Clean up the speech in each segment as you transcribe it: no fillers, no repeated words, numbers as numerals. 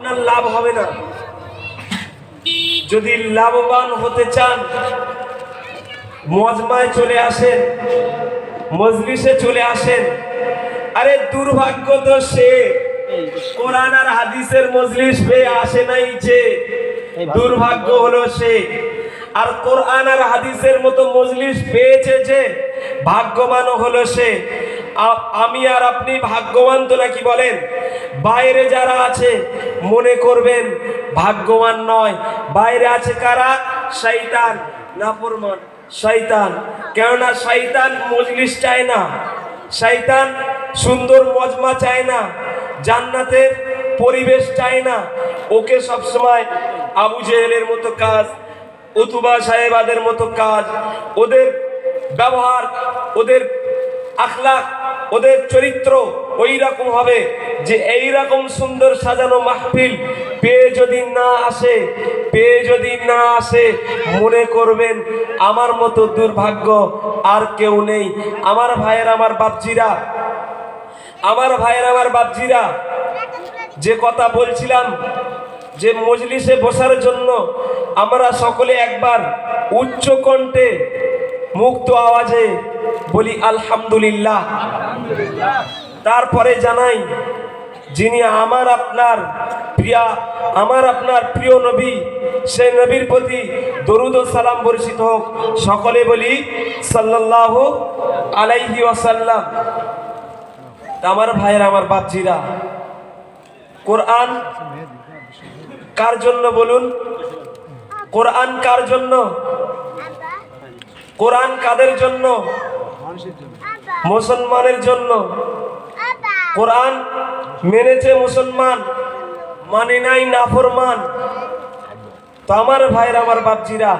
আপনার লাভ হবে না। যদি লাভবান হতে চান মজমায় চলে আসেন, মজলিসে চলে আসেন। আরে দুর্ভাগ্য তো সে কোরআন আর হাদিসের মজলিস পেয়ে আসে নাই, যে দুর্ভাগ্য হলো সে। আর কোরআন আর হাদিসের মতো মজলিস পেয়েছে যে ভাগ্যবান হলো সে। আমি আর আপনি ভাগ্যবান তো নাকি বলেন? বাইরে যারা আছে মনে করবেন ভাগ্যবান নয়। বাইরে আছে কারা? শয়তান, নাফরমান শয়তান। কেননা শয়তান মজলিস চায় না, শয়তান সুন্দর মজমা চায় না, জান্নাতের পরিবেশ চায় না। ওকে সবসময় আবু জেহেলের মতো কাজ, উতুবা সাহেবাদের মতো কাজ, ওদের ব্যবহার, ওদের আখলাক, ওদের চরিত্র ওই রকম হবে যে এই রকম সুন্দর সাজানো মাহফিল পেয়ে যদি না আসে, মনে করবেন আমার মতো দুর্ভাগ্য আর কেউ নেই। আমার ভাইয়ের, আমার বাপজিরা, যে কথা বলছিলাম যে মজলিসে বসার জন্য আমরা সকলে একবার উচ্চ কণ্ঠে মুক্ত আওয়াজে বলি আলহামদুলিল্লাহ। তারপরে জানাই যিনি আমার আপনার প্রিয় নবী, সেই নবীর প্রতি দরুদ ও সালাম বর্ষিত হোক। সকলে বলি সাল্লাল্লাহু আলাইহি ওয়াসাল্লাম। আমার ভাইয়েরা, আমার বাপজিরা, কোরআন কার জন্য বলুন? কোরআন কার জন্য? কোরআন কাদের জন্য? মুসলমানের জন্য। কোরআন মেনেছে মুসলমান, মানে নাই নাফরমান। তো আমার ভাইরা, আমার বাপজিরা,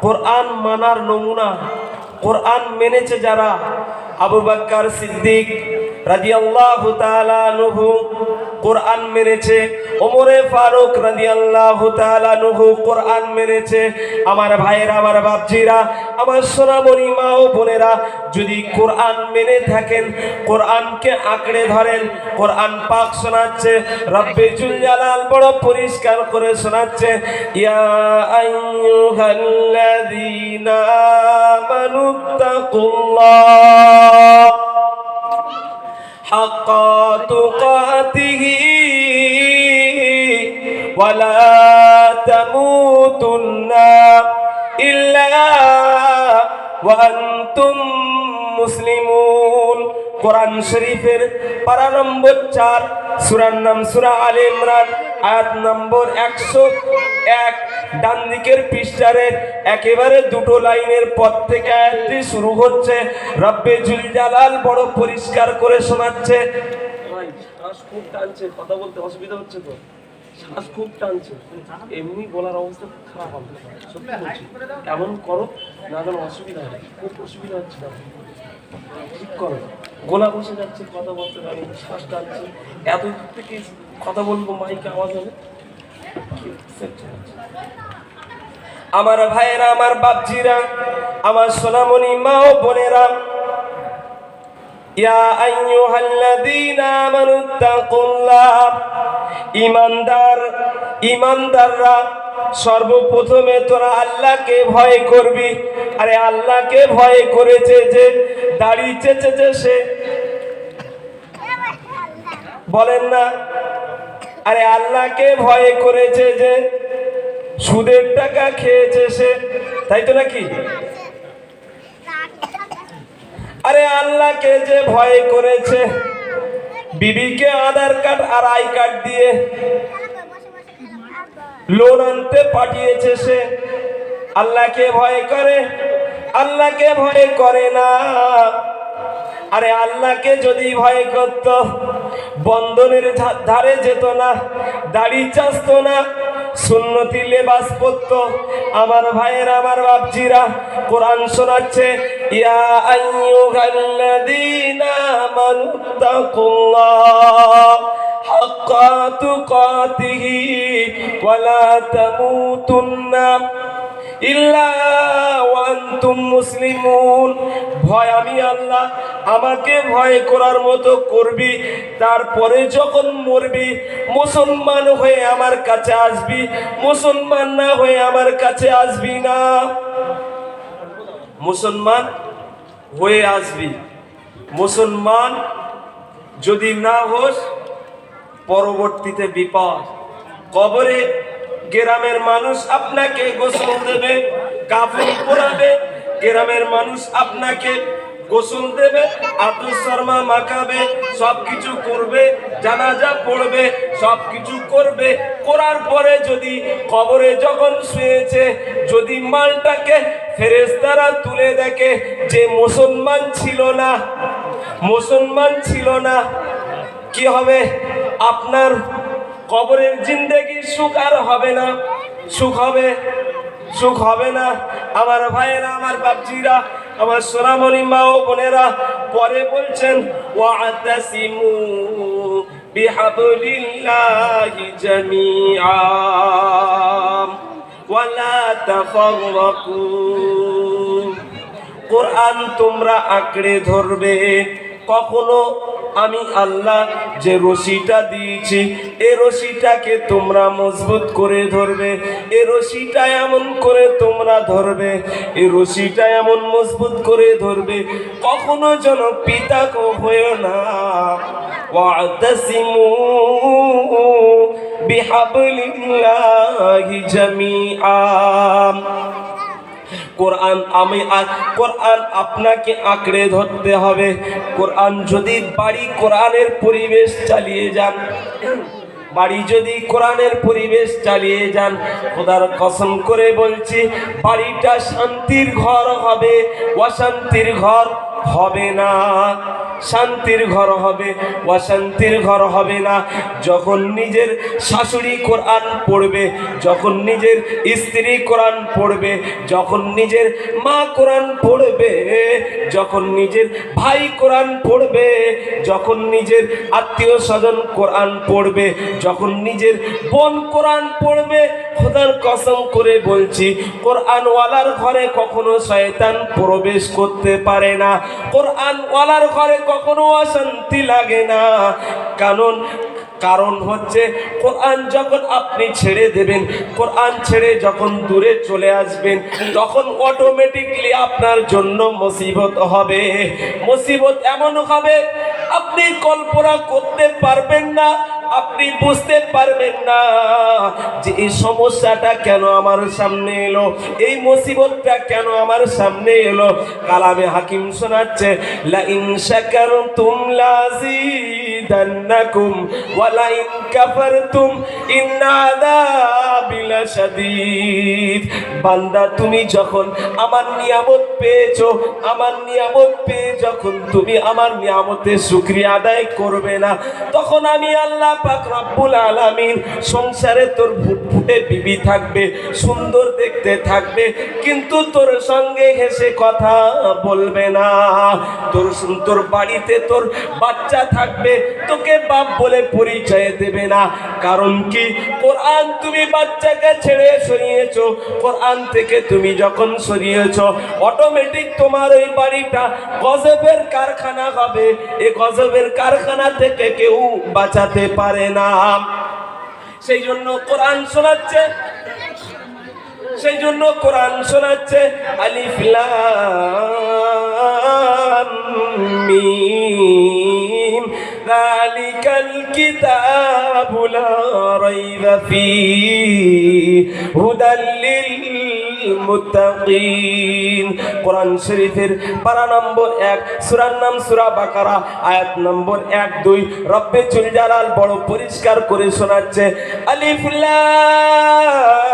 কোরআন মানার নমুনা, কোরআন মেনেছে যারা, আবু বকর সিদ্দিক রাদিয়াল্লাহু তাআলা আনহু কোরআন মেনেছে, ওমরে ফারুক রাদিয়াল্লাহু তাআলা আনহু কোরআন মেনেছে। আমার ভাইয়েরা, আমার বাপজিরা, আমার সোনামণি মা ও বোনেরা, যদি কোরআন মেনে থাকেন, কোরআনকে আঁকড়ে ধরেন। কোরআন পাক শোনাচ্ছে, রব্বে জুল জালাল বড় পরিষ্কার করে শোনাচ্ছে, ইয়া আইয়ুহাল্লাযীনা আমানুত্তাকুল্লাহ হাক্কা তুকাতিহি ওয়ালা তামুতুন্না ইল্লা ওয়া আনতুম মুসলিমুন। কোরআন শরীফের পারা নম্বর 4, সূরার নাম সূরা আলে ইমরান, আয়াত নম্বর 101, ডান দিকের পৃষ্ঠারে একেবারে দুটো লাইনের পর থেকে আয়াতটি শুরু হচ্ছে। রব্বে জুল জালাল বড় পরিষ্কার করে শোনাচ্ছে। ভাই শ্বাস খুব টানছে, কথা বলতে অসুবিধা হচ্ছে তো? শ্বাস খুব টানছে, এমনি বলার অবস্থা খারাপ হবে, সত্যি বলছি। কেমন করো না, যেন অসুবিধা হয়, খুব অসুবিধা হচ্ছে না, ঠিক করো। গোলা বসে যাচ্ছে, কথা বলতে পারি, শ্বাস টানছে, এত দূর থেকে কথা বলবো, মাইকে আওয়াজ হবে। আমার ভাইয়েরা, আমার বাপজিরা, আমার সোনামণি মা ও বোনেরা, ইয়া আইয়ুহাল্লাযীনা আমানুত্তাকুল্লাহ, ঈমানদাররা সর্বপ্রথমে তোরা আল্লাহকে ভয় করবি। আরে আল্লাহকে ভয় করেছে যে দাড়ি চেঁচেছে সে, বলেন না? আরে আল্লাহকে ভয় করেছে যে সুদের টাকা খেয়েছে সে, তাই তো নাকি? আরে আল্লাহকে যে ভয় করেছে বিবিকে আধার কার্ড আর আই কার্ড দিয়ে লোন আনতে পাঠিয়েছে সে, আল্লাহকে ভয় করে, আল্লাহকে ভয় করে না। আরে আল্লাহকে যদি ভয় করত, বন্ধনের ধারে যেত না, দাড়ি চাচতো না, সুন্নতি লেবাস পরতো। আমার ভাইয়েরা, আমার বাপজিরা, কোরআন শোনাচ্ছে, ইয়া আইয়ুহাল্লাযীনা আমানুত্তাকুল্লাহ হাক্কা তুকাতিহি ওয়ালা তামুতুন্না ইল্লা ওয়া আনতুম মুসলিমুন। ভয় আমি আল্লাহ, আমাকে ভয় করার মতো করবি, তারপরে যখন মরবি মুসলমান হয়ে আমার কাছে আসবি, মুসলমান না হয়ে আমার কাছে আসবি না। মুসলমান হয়ে আসবি। মুসলমান যদি না হোস পরবর্তীতে বিপদ। কবরে গ্রামের মানুষ আপনাকে গোসল দেবে, কাফন পরাবে, গ্রামের মানুষ আপনাকে গোসল দেবে, আতর শর্মা মাখাবে, সবকিছু করবে, জানাজা পড়বে, সবকিছু করবে। করার পরে যদি কবরে যখন শুয়েছে যদি মালটাকে ফেরেশতারা তুলে দেখে যে মুসলমান ছিল না, মুসলমান ছিল না, কি হবে? আপনার কবরের জিন্দেগি সুখ আর হবে না। সুখ হবে? সুখ হবে না। আমার ভাইয়েরা, আমার বাপজিরা, আমার সোনামণি মা ও বোনেরা, পরে বলছেন ওয়াতাসিমু বিহাবলিল্লাহি জামিআ ওয়ালা তাফাররাকু। কোরআন তোমরা আঁকড়ে ধরবে। কখনো আমি আল্লাহ যে রশিটা দিয়েছি এই রশিটাকে তোমরা মজবুত করে ধরবে, এই রশিটা এমন করে তোমরা ধরবে, এই রশিটা এমন মজবুত করে ধরবে কখনো যেন পৃথক হয়েও না। ওয়াতাসিমু বিহাবলিল্লাহি জামিআ। কোরআন কোরআন আপনাকে আঁকড়ে ধরতে হবে। কোরআন যদি বাড়ি কোরআনের পরিবেশ চালিয়ে যান, বাড়ি যদি কোরআনের পরিবেশ চালিয়ে যান, খোদার কসম করে বলছি বাড়িটা শান্তির ঘর হবে, অশান্তির ঘর হবে না। শান্তির ঘর হবে, অশান্তির ঘর হবে না। যখন নিজের শাশুড়ি কোরআন পড়বে, যখন নিজের স্ত্রী কোরআন পড়বে, যখন নিজের মা কোরআন পড়বে, যখন নিজের ভাই কোরআন পড়বে, যখন নিজের আত্মীয় স্বজন কোরআন পড়বে, যখন নিজের বোন কোরআন পড়বে, খোদার কসম করে বলছি কোরআনওয়ালার ঘরে কখনো শয়তান প্রবেশ করতে পারে না। কোরআনওয়ালার ঘরে কখনো অশান্তি লাগে না। কারণ হচ্ছে কোরআন যখন আপনি ছেড়ে দেবেন, কোরআন ছেড়ে যখন দূরে চলে আসবেন, তখন অটোমেটিকলি আপনার জন্য মুসিবত হবে। মুসিবত এমন হবে আপনি কল্পনা করতে পারবেন না, আপনি বুঝতে পারবেন না যে এই সমস্যাটা কেন আমার সামনে এলো, এই মুসিবতটা কেন আমার সামনে এলো। কালামে হাকিম শোনাচ্ছে লা ইন শাকারতুম লাযিদান্নাকুম ওয়া লা ইন কাফারতুম ইন্না আযাবি লাশাদীদ। বান্দা তুমি যখন আমার নিয়ামত পেয়েছো, আমার নিয়ামত পেয়ে যখন তুমি আমার নিয়ামতের শুকরিয়া আদায় করবে না, তখন আমি আল্লাহ পাক রব্বুল আলামিন সংসারে তোর ফুটফুটে বিবি থাকবে, সুন্দর দেখতে থাকবে, কিন্তু তোর সঙ্গে হেসে কথা বলবে না। তোর বাড়িতে তোর বাচ্চা থাকবে, তোকে বাপ বলে পরিচয় দেবে না। কারণ কি? কোরআন তুমি বাচ্চাকে ছেড়ে সরিয়েছো, কোরআন থেকে তুমি যখন সরিয়েছো অটোমেটিক তোমার ওই বাড়িটা গজবের কারখানা হবে। এই গজবের কারখানা থেকে কেউ বাঁচাতে পারে না। সেই জন্য কোরআন শোনাচ্ছে, সেই জন্য কোরআন শোনাচ্ছে আলিফ লাম মিম যালিকাল কিতাবু লা রাইবা ফীহি হুদাল লিল মুত্তাকিন। কোরআন শরীফের পারা নম্বর 1, সূরার নাম সূরা বাকারা, আয়াত নম্বর 1-2। রব্বে জুল জালাল বড় পরিষ্কার করে শোনাচ্ছে আলিফ লাম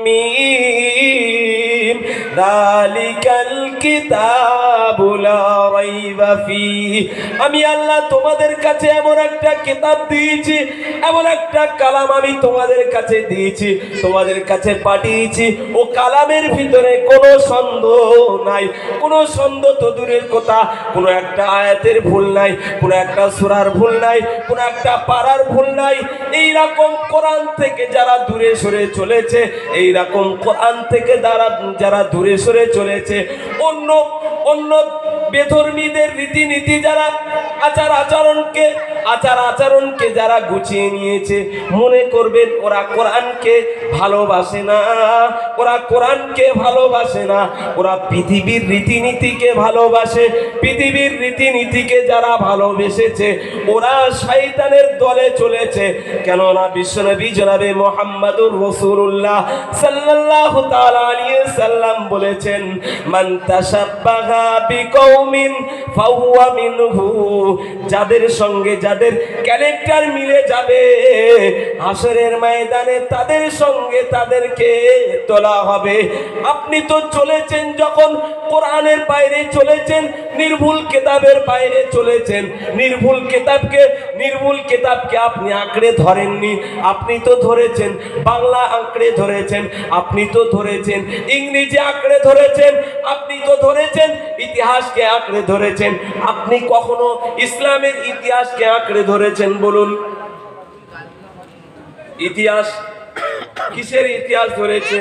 মিম যালিকাল কিতাবু লা রাইবা ফীহি। আমি আল্লাহ তোমাদের কাছে এমন একটা কিতাব দিয়েছি, এমন একটা কালাম আমি তোমাদের কাছে দিয়েছি, তোমাদের কাছে পাঠিয়েছি। ও কালামের ভিতরে কোনো সন্দেহ নাই, কোনো সন্দেহ তো দূরের কথা, কোনো একটা আয়াতের ভুল নাই, কোনো একটা সূরার ভুল নাই, কোনো একটা পারার ভুল নাই। এইরকম কোরআন থেকে যারা দূরে সরে চলেছে, এইরকম কোরআন থেকে যারা দূরে সরে চলেছে, অন্য অন্য বেধর্মীদের রীতিনীতি যারা আচার আচরণকে যারা গুছিয়ে নিয়েছে, মনে করবেন ওরা কোরআনকে ভালোবাসে না, ওরা কোরআনকে ভালোবাসে না, ওরা পৃথিবীর রীতিনীতিকে ভালোবাসে। পৃথিবীর রীতিনীতিকে যারা ভালোবেসেছে ওরা শয়তানের দলে চলেছে। কেননা বিশ্বনবী জনাবে মুহাম্মদুর রাসূলুল্লাহ সাল্লাল্লাহু তাআলা আলাইহি সাল্লাম বলেছেন, মান তাশাব্বাহা বিকৌমিন ফাহুয়া মিনহু। যাদের সঙ্গে যাদের ক্যারেক্টার মিলে যাবে, হাসরের ময়দানে তাদের সঙ্গে তাদেরকে তোলা হবে। আপনি তো চলেছেন যখন কোরআনের বাইরে চলেছেন, নির্ভুল কিতাবের বাইরে চলেছেন। নির্ভুল কিতাবকে আপনি আঁকড়ে ধরেননি, আপনি তো ধরেছেন বাংলা আঁকড়ে ধরেছেন, আপনি তো ধরেছেন ইংরেজি আঁকড়ে ধরেছেন, আপনি তো ধরেছেন ইতিহাসকে আঁকড়ে ধরেছেন। আপনি কখনো ইসলামের ইতিহাসকে আঁকড়ে ধরেছেন বলুন? ইতিহাস কিসের ইতিহাস ধরেছে?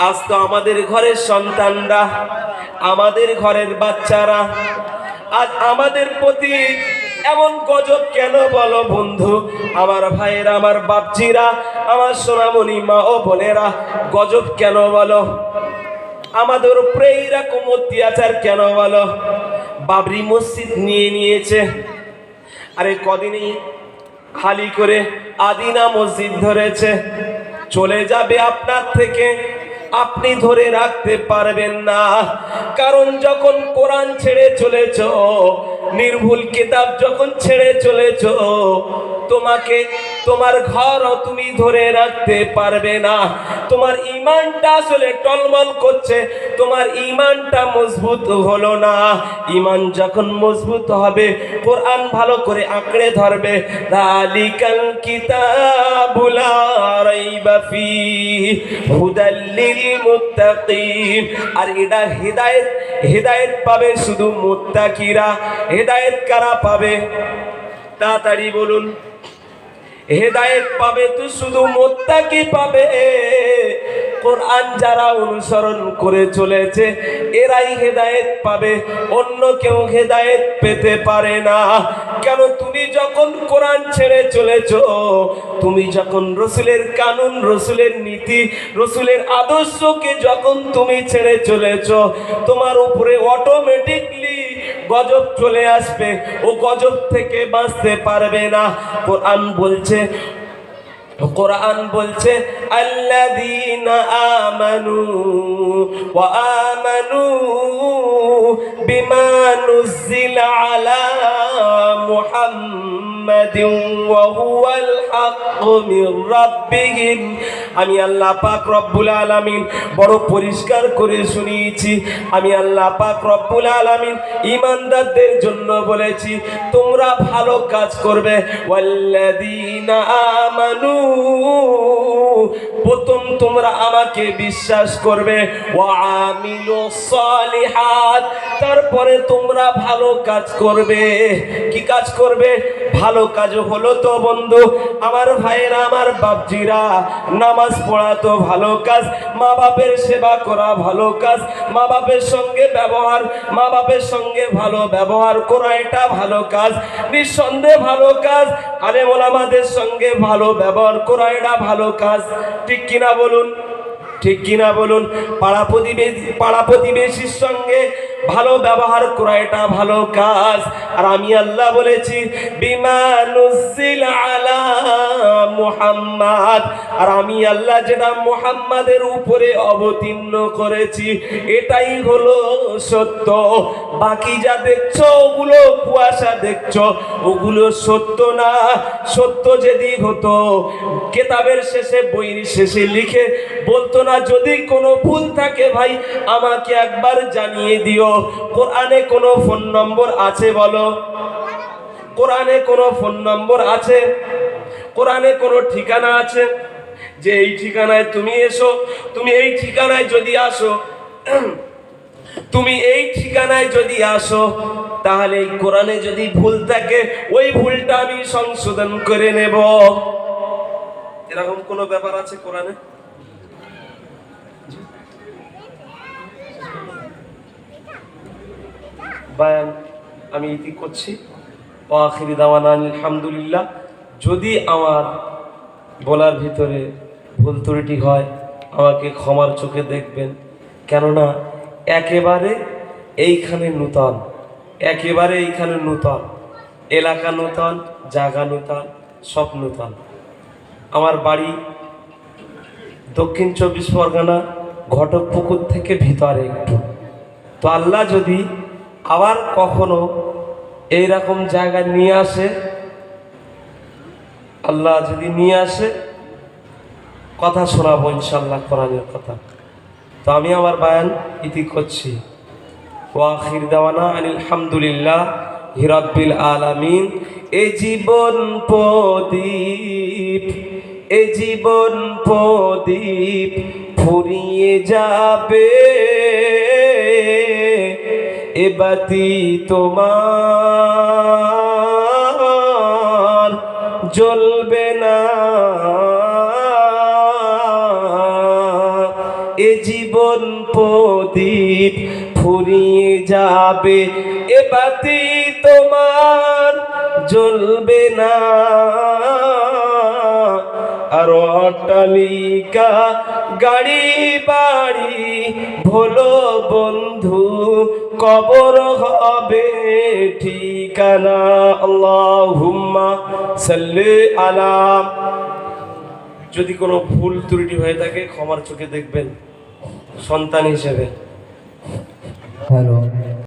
আজ তো আমাদের ঘরের সন্তানরা, আমাদের ঘরের বাচ্চারা আজ আমাদের প্রতি এমন গজব কেন বলো বন্ধু? আমার ভাইয়েরা, আমার বাপজিরা, আমার সোনামণি মা ও বোনেরা, গজব কেন বলো? আমাদের উপরে এইরকম অত্যাচার কেন বলো? বাবরি মসজিদ নিয়ে নিয়েছে, আরে কদিনই খালি করে আদিনা মসজিদ ধরেছে, চলে যাবে আপনার থেকে, আপনি ধরে রাখতে পারবেন না। কারণ যখন কোরআন ছেড়ে চলেছ, নির্ভুল কিতাব যখন ছেড়ে চলেছ, তোমাকে তোমার ঘরও তুমি ধরে রাখতে পারবে না। তোমার ঈমানটা আসলে টলমল করছে, তোমার ঈমানটা মজবুত হলো না। ঈমান যখন মজবুত হবে, কোরআন ভালো করে আঁকড়ে ধরবে। যালিকাল কিতাবু লা রাইবা ফীহি হুদাল লিল মুত্তাকিন। আর এটা হেদায়েত পাবে শুধু মুত্তাকিরা। হেদায়েত কারা পাবে? তাড়াতাড়ি বলুন। হেদায়েত পাবে তো শুধু মুত্তাকি পাবে। কোরআন যারা অনুসরণ করে চলেছে এরাই হেদায়েত পাবে, অন্য কেউ হেদায়েত পেতে পারে না। কেন? তুমি যখন কোরআন ছেড়ে চলেছ, তুমি যখন রসুলের কানুন, রসুলের নীতি, রসুলের আদর্শকে যখন তুমি ছেড়ে চলেছ, তোমার উপরে অটোমেটিকলি গজব চলে আসবে। ও গজব থেকে বাঁচতে পারবে না। কোরআন বলছে আল্লাযীনা আমানু ওয়া আমানু বিমা নুযিলা আলা মুহাম্মাদিন ওয়া হুয়াল হাক্কু মির রাব্বিহিম। আমি আল্লাহ পাক রব্বুল আলামিন বড় পরিষ্কার করে শুনিয়েছি। আমি আল্লাহ পাক রব্বুল আলামিন ঈমানদারদের জন্য বলেছি, তোমরা ভালো কাজ করবে। ওয়াল্লাযীনা আমানু, প্রথম তোমরা আমাকে বিশ্বাস করবে। ওয়া আমিলুস সালিহাত, তারপরে তোমরা ভালো কাজ করবে। কি কাজ করবে? ভালো কাজ হলো তো বন্ধু আমার ভাইয়েরা, আমার বাপজিরা, নামাজ পড়া তো ভালো কাজ, মা বাপের সেবা করা ভালো কাজ, মা বাপের সঙ্গে ভালো ব্যবহার করা এটা ভালো কাজ, নিঃসন্দেহে ভালো কাজ। আলেম ওলামাদের সঙ্গে ভালো ব্যবহার করা এটা ভালো কাজ। ঠিক কিনা বলুন? ঠিক কিনা বলুন? পাড়া প্রতিবেশীর সঙ্গে ভালো ব্যবহার করা এটা ভালো কাজ। আর আমি আল্লাহ বলেছি বিমা নুযিলা আলা মুহাম্মাদ, আর আমি আল্লাহ যেটা মুহাম্মাদের উপরে অবতীর্ণ করেছি এটাই হলো সত্য। বাকি যা দেখছো ওগুলো কুয়াশা দেখছো, ওগুলো সত্য না। সত্য যদি হতো কিতাবের শেষে, বইয়ের শেষে লিখে বলতো না, যদি কোনো ভুল থাকে ভাই আমাকে একবার জানিয়ে দিও, কোরআনে কোনো ফোন নম্বর আছে বলো? কোরআনে কোনো ফোন নম্বর আছে? কোরআনে কোনো ঠিকানা আছে যে এই ঠিকানায় তুমি এসো? তুমি এই ঠিকানায় যদি আসো, তুমি এই ঠিকানায় যদি আসো, তাহলে এই কোরআনে যদি ভুল থাকে ওই ভুলটা আমি সংশোধন করে নেব। এরকম কোনো ব্যাপার আছে কোরআনে? বায়ান আমি ইতি করছি। ওয়া আখিরি দাওয়ানা আলহামদুলিল্লাহ। যদি আমার বলার ভিতরে ভুল ত্রুটি হয় আমাকে ক্ষমার চোখে দেখবেন, কেননা একেবারে এইখানে নূতন, একেবারে এইখানে নূতন, এলাকা নূতন, জায়গা নূতন, সব নূতন। আমার বাড়ি দক্ষিণ 24 পরগনা, ঘটকপুকুর থেকে ভিতরে একটু। তো আল্লাহ যদি আবার কখনো এইরকম জায়গায় নিয়ে আসে, আল্লাহ যদি নিয়ে আসে, কথা শোনাবো ইনশাল্লাহ কোরআনের কথা। তো আমি আমার বায়ান ইতি করছি। ওয়া আখির দাওয়ানা আলহামদুলিল্লাহ রাব্বিল আলামিন। এ জীবন প্রদীপ, এ জীবন প্রদীপ ফুরিয়ে যাবে, এ বাতি তোমার জ্বলবে না। এ জীবন প্রদীপ ফুরিয়ে যাবে, এ বাতি তোমার জ্বলবে না। আর অট্টালিকা গাড়ি বাড়ি ভোলো বন্ধু, কবর হবে ঠিকানা। আল্লাহুম্মা সাল্লি আলা। যদি কোনো ভুল ত্রুটি হয়ে থাকে ক্ষমার চোখে দেখবেন সন্তান হিসেবে। হ্যালো।